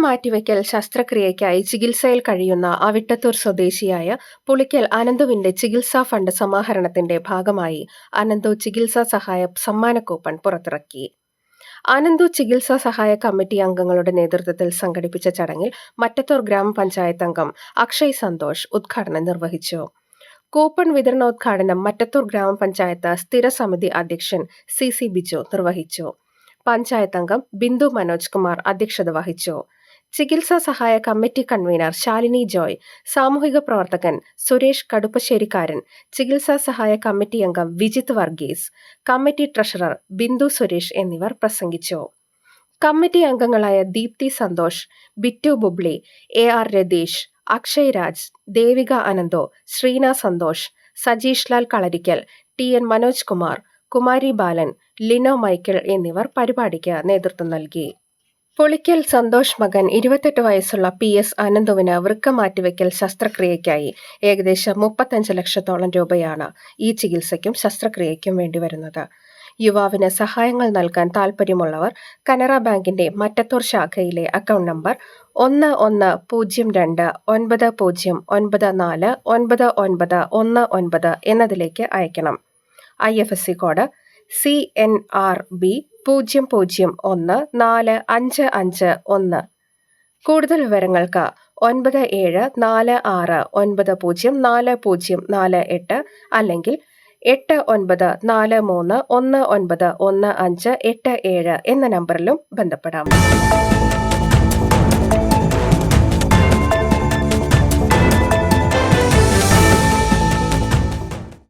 മാറ്റിവെക്കൽ ശസ്ത്രക്രിയയ്ക്കായി ചികിത്സയിൽ കഴിയുന്ന അവിട്ടത്തൂർ സ്വദേശിയായ പുളിക്കൽ അനന്തുവിന്റെ ചികിത്സാ ഫണ്ട് സമാഹരണത്തിന്റെ ഭാഗമായി അനന്തു ചികിത്സാ സഹായ സമ്മാന കൂപ്പൺ പുറത്തിറക്കി. അനന്തു ചികിത്സാ സഹായ കമ്മിറ്റി അംഗങ്ങളുടെ നേതൃത്വത്തിൽ സംഘടിപ്പിച്ച ചടങ്ങിൽ മറ്റത്തൂർ ഗ്രാമപഞ്ചായത്ത് അംഗം അക്ഷയ് സന്തോഷ് ഉദ്ഘാടനം നിർവഹിച്ചു. കൂപ്പൺ വിതരണോദ്ഘാടനം മറ്റത്തൂർ ഗ്രാമപഞ്ചായത്ത് സ്ഥിരസമിതി അധ്യക്ഷൻ സി ബിജു നിർവഹിച്ചു. പഞ്ചായത്ത് അംഗം ബിന്ദു മനോജ് കുമാർ അധ്യക്ഷത വഹിച്ചു. ചികിത്സാ സഹായ കമ്മിറ്റി കൺവീനർ ശാലിനി ജോയ്, സാമൂഹിക പ്രവർത്തകൻ സുരേഷ് കടുപ്പശ്ശേരിക്കാരൻ, ചികിത്സാ സഹായ കമ്മിറ്റി അംഗം വിജിത് വർഗീസ്, കമ്മിറ്റി ട്രഷറർ ബിന്ദു സുരേഷ് എന്നിവർ പ്രസംഗിച്ചു. കമ്മിറ്റി അംഗങ്ങളായ ദീപ്തി സന്തോഷ്, ബിറ്റു ബുബ്ലി, AR രതീഷ്, അക്ഷയ് രാജ്, ദേവിക അനന്തോ, ശ്രീന സന്തോഷ്, സജീഷ് ലാൽ കളരിക്കൽ, TN മനോജ് കുമാർ, കുമാരി ബാലൻ, ലിനോ മൈക്കിൾ എന്നിവർ പരിപാടിക്ക് നേതൃത്വം നൽകി. പുളിക്കൽ സന്തോഷ് മകൻ 28 വയസ്സുള്ള PS അനന്തുവിന് വൃക്ക മാറ്റിവെക്കൽ ശസ്ത്രക്രിയയ്ക്കായി ഏകദേശം 35 ലക്ഷത്തോളം രൂപയാണ് ഈ ചികിത്സയ്ക്കും ശസ്ത്രക്രിയയ്ക്കും വേണ്ടിവരുന്നത്. യുവാവിന് സഹായങ്ങൾ നൽകാൻ താൽപ്പര്യമുള്ളവർ കനറ ബാങ്കിന്റെ മറ്റത്തൂർ ശാഖയിലെ അക്കൗണ്ട് നമ്പർ 11പൂജ്യം2 990949919 എന്നതിലേക്ക് അയക്കണം. IFSC code CNRB 0014551. കൂടുതൽ വിവരങ്ങൾക്ക് 9746904048 അല്ലെങ്കിൽ 8943191587 എന്ന നമ്പറിലും ബന്ധപ്പെടാം.